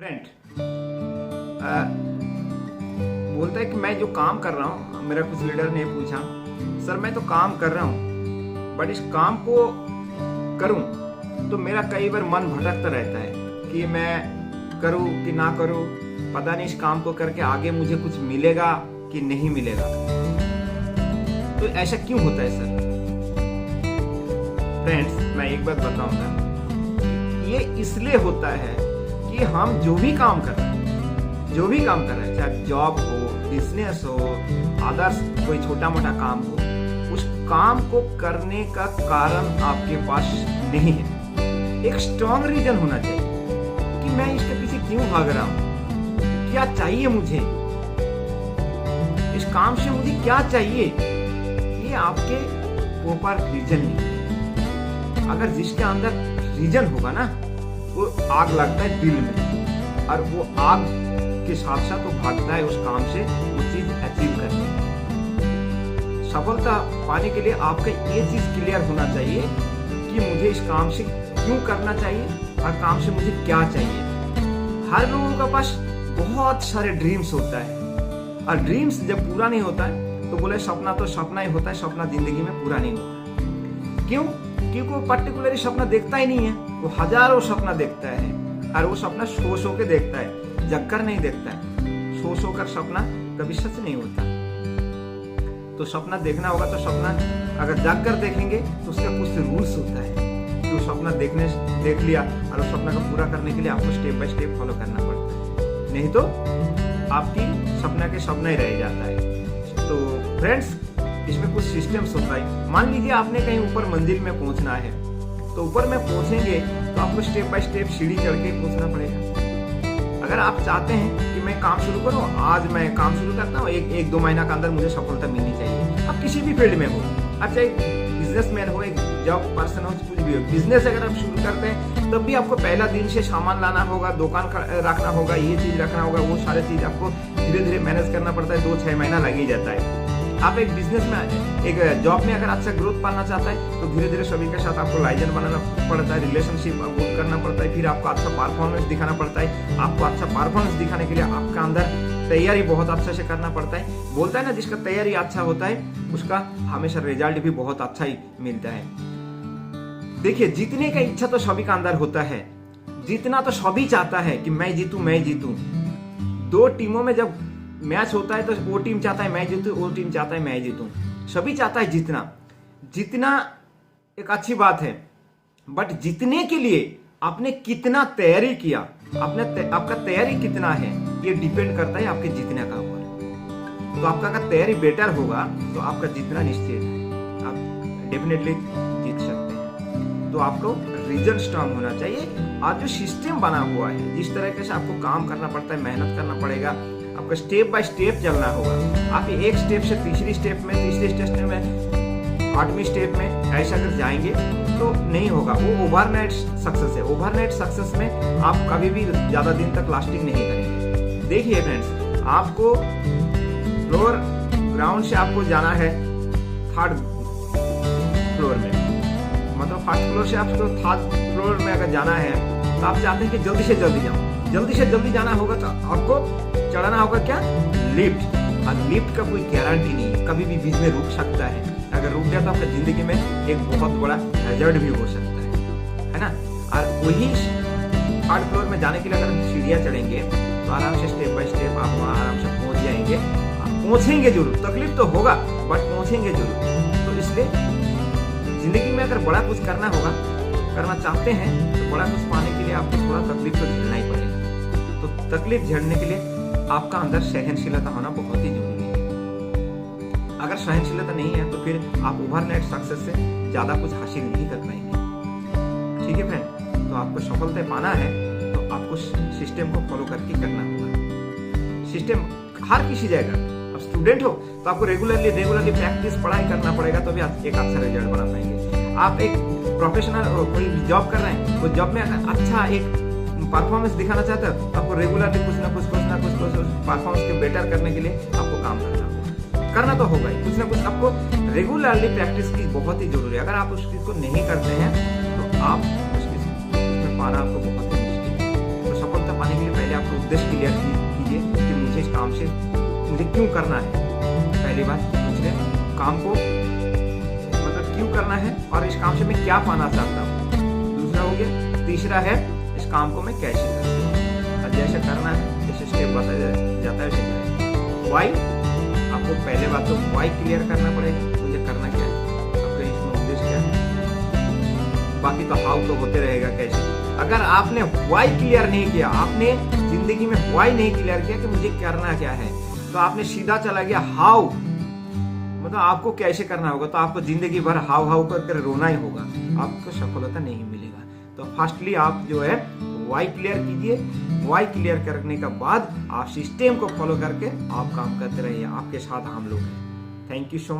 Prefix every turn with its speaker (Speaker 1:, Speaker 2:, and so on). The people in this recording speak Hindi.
Speaker 1: फ्रेंड बोलता है कि मैं जो काम कर रहा हूँ, मेरा कुछ लीडर ने पूछा, सर मैं तो काम कर रहा हूँ बट इस काम को करूँ तो मेरा कई बार मन भटकता रहता है कि मैं करूँ कि ना करूँ, पता नहीं इस काम को करके आगे मुझे कुछ मिलेगा कि नहीं मिलेगा। तो ऐसा क्यों होता है सर? फ्रेंड्स मैं एक बात बताऊंगा, ये इसलिए होता है कि हम जो भी काम कर रहे हैं, चाहे जॉब हो, बिजनेस हो, अदर्स कोई छोटा मोटा काम हो, उस काम को करने का कारण आपके पास नहीं है। एक स्ट्रॉन्ग रीजन होना चाहिए कि मैं इसके पीछे क्यों भाग रहा हूं, क्या चाहिए मुझे, इस काम से मुझे क्या चाहिए। ये आपके प्रॉपर रीजन नहीं है। अगर जिसके अंदर रीजन होगा ना, वो आग लगता है दिल में और वो आग के साथ साथ वो भागता है उस काम से, वो चीज अचीव करने के। सफलता पाने के लिए आपका ये चीज क्लियर होना चाहिए कि मुझे इस काम से क्यों करना चाहिए और काम से मुझे क्या चाहिए। हर लोगों के पास बहुत सारे ड्रीम्स होता है और ड्रीम्स जब पूरा नहीं होता है तो बोले सपना तो सपना ही होता है, सपना जिंदगी में पूरा नहीं होता। क्यों? क्योंकि वो पर्टिकुलर सपना देखता ही नहीं है, वो हजारों सपना देखता है और वो सपना सो के देखता है, जगकर नहीं देखता है। सो कर सपना कभी सच नहीं होता। तो सपना देखना होगा तो सपना अगर जग कर देखेंगे तो उसका कुछ रूल्स होता है कि वो सपना देख लिया और उस सपना को पूरा करने के लिए आपको स्टेप बाय स्टेप फॉलो करना पड़ता है, नहीं तो आपकी सपना के सपना ही रह जाता है। तो फ्रेंड्स इसमें कुछ सिस्टम्स होता है। मान लीजिए आपने कहीं ऊपर मंजिल में पहुंचना है, तो ऊपर में पहुंचेंगे तो आपको स्टेप बाय स्टेप सीढ़ी चढ़ के पहुंचना पड़ेगा। अगर आप चाहते हैं कि मैं काम शुरू करूं, आज मैं काम शुरू करता हूं, एक दो महीना के अंदर मुझे सफलता मिलनी चाहिए। आप किसी भी फील्ड में हो, आप चाहे बिजनेसमैन हो, एक जॉब पर्सन हो, कुछ भी हो, बिजनेस अगर आप शुरू करते हैं तब भी आपको पहला दिन से सामान लाना होगा, दुकान रखना होगा, ये चीज रखना होगा, वो सारी चीज आपको धीरे धीरे मैनेज करना पड़ता है। 2-6 महीना लग ही जाता है। आप एक बिजनेस में, एक जॉब में अगर अच्छा ग्रोथ पाना चाहता है तो धीरे धीरे सभी के साथ आपको लाइजन बनाना पड़ता है, रिलेशनशिप बिल्ड करना पड़ता है, फिर आपको अच्छा परफॉर्मेंस दिखाना पड़ता है। आपको अच्छा परफॉर्मेंस दिखाने के लिए आपका अंदर तैयारी बहुत अच्छा से करना पड़ता है। बोलता है ना, जिसका तैयारी अच्छा होता है उसका हमेशा रिजल्ट भी बहुत अच्छा ही मिलता है। देखिए, जीतने का इच्छा तो सभी का अंदर होता है, जीतना तो सभी चाहता है कि मैं जीतूं। 2 टीमों में जब मैच होता है तो वो टीम चाहता है मैं जीतूं, वो टीम चाहता है मैं जीतूं। सभी चाहता है जीतना एक अच्छी बात है, बट जीतने के लिए आपने कितना तैयारी किया, आपका तैयारी कितना है, ये डिपेंड करता है आपके जीतने का ऊपर। तो आपका अगर तैयारी बेटर होगा तो आपका जीतना निश्चित है, आप डेफिनेटली जीत सकते हैं। तो आपको रीजन स्ट्रांग होना चाहिए और जो सिस्टम बना हुआ है, जिस तरीके से आपको काम करना पड़ता है, मेहनत करना पड़ेगा, आपको स्टेप बाय स्टेप चलना होगा। आप एक स्टेप से तीसरी स्टेप में, तीसरे स्टेप में, 8वीं स्टेप में ऐसा अगर जाएंगे तो नहीं होगा। वो ओवरनाइट सक्सेस है। ओवरनाइट सक्सेस में आप कभी भी ज्यादा दिन तक लास्टिंग नहीं करेंगे। देखिए फ्रेंड्स, आपको फ्लोर ग्राउंड से आपको जाना है 3rd फ्लोर में, मतलब 1st फ्लोर से आपको 3rd फ्लोर में अगर जाना है तो आप चाहते हैं कि जल्दी से जल्दी जाओ। जल्दी से जल्दी जाना होगा तो आपको चढ़ाना होगा क्या? लिफ्ट। और लिफ्ट का कोई गारंटी नहीं है, कभी भी बीच में रुक सकता है। अगर रुक गया तो आपकी जिंदगी में एक बहुत बड़ा हैजर्ड भी हो सकता है ना। और वही 3rd फ्लोर में जाने के लिए अगर सीढ़ियाँ चढ़ेंगे तो आराम से स्टेप बाय स्टेप आप वहाँ आराम से पहुंच जाएंगे। पहुंचेंगे जरूर, तकलीफ तो होगा बट पहुंचेंगे जरूर। तो इसलिए जिंदगी में अगर बड़ा कुछ करना चाहते हैं तो बड़ा कुछ पाने के लिए आपको थोड़ा तकलीफ तो झेलना ही पड़ेगा। तो तकलीफ झेलने के लिए आपका अंदर सहनशीलता होना बहुत ही जरूरी है। अगर सहनशीलता नहीं है तो फिर आप ओवरनाइट सक्सेस से ज्यादा कुछ हासिल नहीं कर पाएंगे। ठीक है फ्रेंड, तो आपको सफलता पाना है तो आपको सिस्टम को फॉलो करके करना होगा। सिस्टम हर किसी जगह, अब स्टूडेंट हो तो आपको रेगुलरली प्रैक्टिस पढ़ाई करना पड़ेगा तो भी आप एक अच्छा रिजल्ट बना पाएंगे। आप एक प्रोफेशनल कोई जॉब कर रहे हैं, वो जॉब में अच्छा एक परफॉर्मेंस दिखाना चाहते हो तो आपको रेगुलरली कुछ ना कुछ परफॉर्मेंस के बेटर करने के लिए आपको काम करना तो होगा ही। कुछ ना कुछ आपको रेगुलरली प्रैक्टिस की बहुत ही जरूरी है। अगर आप उस चीज को नहीं करते हैं तो आप उसमें पाना आपको बहुत ही मुश्किल है। तो सफलता पाने के लिए पहले उद्देश्य क्लियर कीजिए कि मुझे इस काम से मुझे क्यों करना है। पहली बात। दूसरे काम को मतलब क्यों करना है और इस काम से मैं क्या पाना चाहता हूँ, दूसरा हो गया। तीसरा है इस काम को मैं कैसे करूँ, और जैसे करना है जैसे स्टेप बताया जाता है वैसे करें। वाई, आपको पहले बात तो वाई क्लियर करना पड़ेगा, मुझे करना क्या है, आपका इसमें उद्देश्य क्या है। बाकी तो हाउ तो होते रहेगा कैसे। अगर आपने वाई क्लियर नहीं किया, आपने जिंदगी में वाई नहीं क्लियर किया कि मुझे करना क्या है, तो आपने सीधा चला गया हाउ, मतलब आपको कैसे करना होगा, तो आपको जिंदगी भर हाउ हाउ करके रोना ही होगा, आपको सफलता नहीं मिलेगा। तो फर्स्टली आप जो है वाई क्लियर कीजिए। वाई क्लियर करने के बाद आप सिस्टम को फॉलो करके आप काम करते रहिए। आपके साथ हम लोग हैं। Thank you so much.